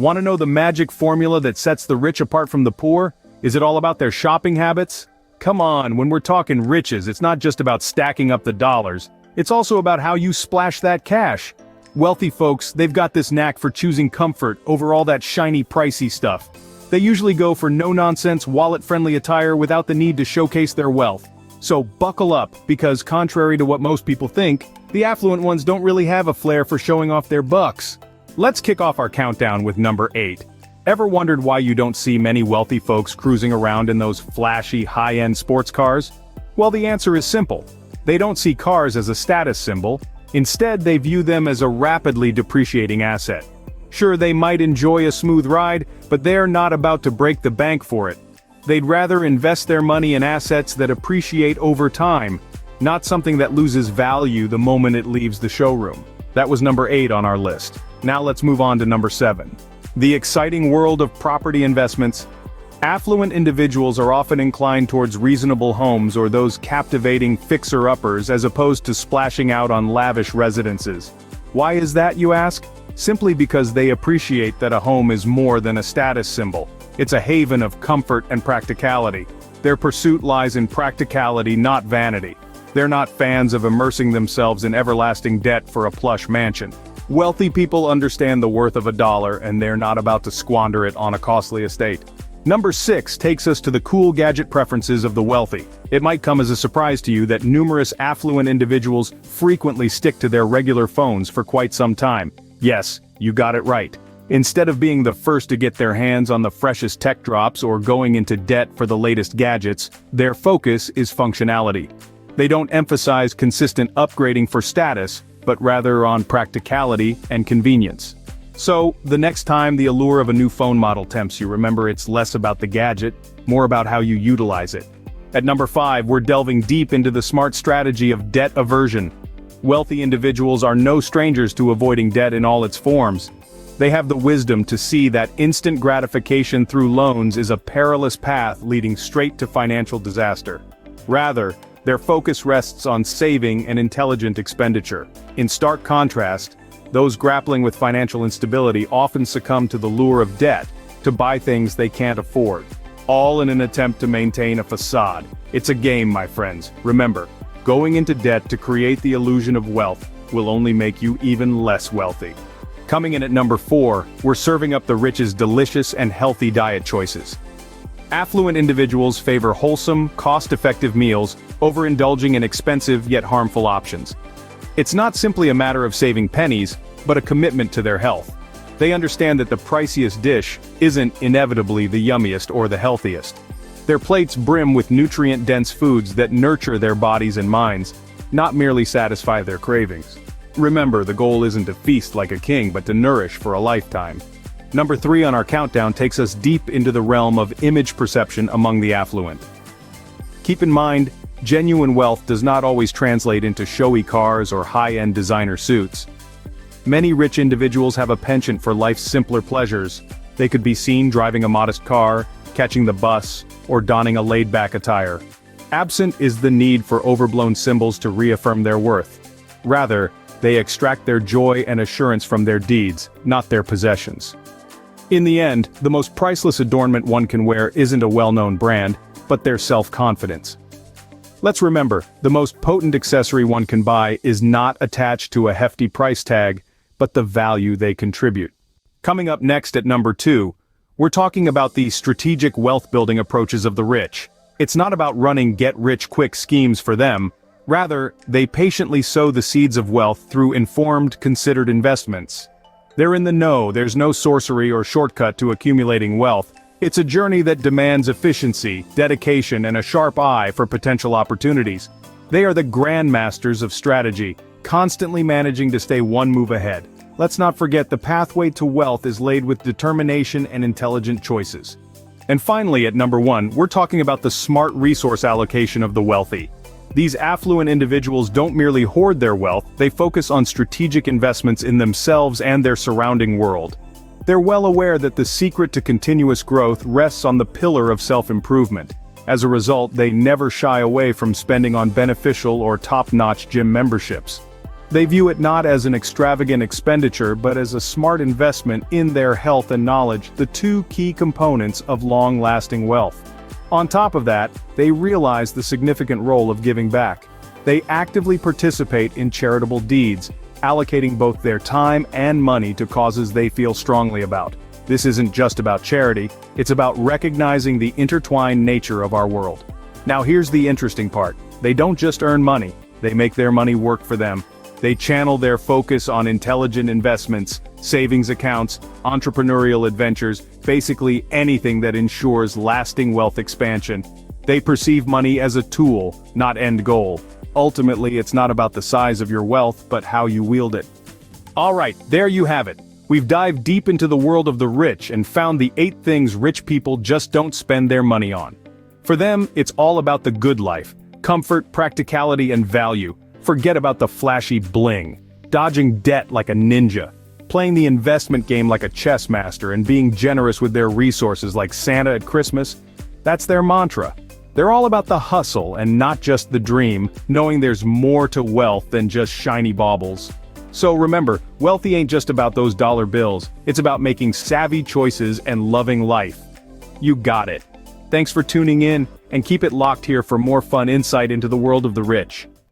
Want to know the magic formula that sets the rich apart from the poor? Is it all about their shopping habits? Come on, when we're talking riches, it's not just about stacking up the dollars. It's also about how you splash that cash. Wealthy folks, they've got this knack for choosing comfort over all that shiny, pricey stuff. They usually go for no-nonsense, wallet-friendly attire without the need to showcase their wealth. So buckle up, because contrary to what most people think, the affluent ones don't really have a flair for showing off their bucks. Let's kick off our countdown with number 8. Ever wondered why you don't see many wealthy folks cruising around in those flashy, high-end sports cars? Well, the answer is simple. They don't see cars as a status symbol. Instead, they view them as a rapidly depreciating asset. Sure, they might enjoy a smooth ride, but they're not about to break the bank for it. They'd rather invest their money in assets that appreciate over time, not something that loses value the moment it leaves the showroom. That was number 8 on our list. Now let's move on to number 7. The exciting world of property investments. Affluent individuals are often inclined towards reasonable homes or those captivating fixer-uppers as opposed to splashing out on lavish residences. Why is that, you ask? Simply because they appreciate that a home is more than a status symbol. It's a haven of comfort and practicality. Their pursuit lies in practicality, not vanity. They're not fans of immersing themselves in everlasting debt for a plush mansion. Wealthy people understand the worth of a dollar, and they're not about to squander it on a costly estate. Number 6 takes us to the cool gadget preferences of the wealthy. It might come as a surprise to you that numerous affluent individuals frequently stick to their regular phones for quite some time. Yes, you got it right. Instead of being the first to get their hands on the freshest tech drops or going into debt for the latest gadgets, their focus is functionality. They don't emphasize consistent upgrading for status, but rather on practicality and convenience. So, the next time the allure of a new phone model tempts you, remember it's less about the gadget, more about how you utilize it. At number 5, we're delving deep into the smart strategy of debt aversion. Wealthy individuals are no strangers to avoiding debt in all its forms. They have the wisdom to see that instant gratification through loans is a perilous path leading straight to financial disaster. Rather, their focus rests on saving and intelligent expenditure. In stark contrast, those grappling with financial instability often succumb to the lure of debt, to buy things they can't afford. All in an attempt to maintain a facade. It's a game, my friends. Remember, going into debt to create the illusion of wealth will only make you even less wealthy. Coming in at number 4, we're serving up the rich's delicious and healthy diet choices. Affluent individuals favor wholesome, cost-effective meals over indulging in expensive yet harmful options. It's not simply a matter of saving pennies, but a commitment to their health. They understand that the priciest dish isn't inevitably the yummiest or the healthiest. Their plates brim with nutrient-dense foods that nurture their bodies and minds, not merely satisfy their cravings. Remember, the goal isn't to feast like a king, but to nourish for a lifetime. Number 3 on our countdown takes us deep into the realm of image perception among the affluent. Keep in mind, genuine wealth does not always translate into showy cars or high-end designer suits. Many rich individuals have a penchant for life's simpler pleasures. They could be seen driving a modest car, catching the bus, or donning a laid-back attire. Absent is the need for overblown symbols to reaffirm their worth. Rather, they extract their joy and assurance from their deeds, not their possessions. In the end, the most priceless adornment one can wear isn't a well-known brand, but their self-confidence. Let's remember, the most potent accessory one can buy is not attached to a hefty price tag, but the value they contribute. Coming up next at number 2, we're talking about the strategic wealth-building approaches of the rich. It's not about running get-rich-quick schemes for them. Rather, they patiently sow the seeds of wealth through informed, considered investments. They're in the know, there's no sorcery or shortcut to accumulating wealth. It's a journey that demands efficiency, dedication, and a sharp eye for potential opportunities. They are the grandmasters of strategy, constantly managing to stay one move ahead. Let's not forget the pathway to wealth is laid with determination and intelligent choices. And finally, at number 1, we're talking about the smart resource allocation of the wealthy. These affluent individuals don't merely hoard their wealth, they focus on strategic investments in themselves and their surrounding world. They're well aware that the secret to continuous growth rests on the pillar of self-improvement. As a result, they never shy away from spending on beneficial or top-notch gym memberships. They view it not as an extravagant expenditure but as a smart investment in their health and knowledge, the two key components of long-lasting wealth. On top of that, they realize the significant role of giving back. They actively participate in charitable deeds, allocating both their time and money to causes they feel strongly about. This isn't just about charity, it's about recognizing the intertwined nature of our world. Now here's the interesting part. They don't just earn money, they make their money work for them. They channel their focus on intelligent investments, savings accounts, entrepreneurial adventures, basically anything that ensures lasting wealth expansion. They perceive money as a tool, not end goal. Ultimately, it's not about the size of your wealth, but how you wield it. Alright, there you have it. We've dived deep into the world of the rich and found the 8 things rich people just don't spend their money on. For them, it's all about the good life, comfort, practicality, and value. Forget about the flashy bling, dodging debt like a ninja, playing the investment game like a chess master, and being generous with their resources like Santa at Christmas. That's their mantra. They're all about the hustle and not just the dream, knowing there's more to wealth than just shiny baubles. So remember, wealthy ain't just about those dollar bills, it's about making savvy choices and loving life. You got it. Thanks for tuning in, and keep it locked here for more fun insight into the world of the rich.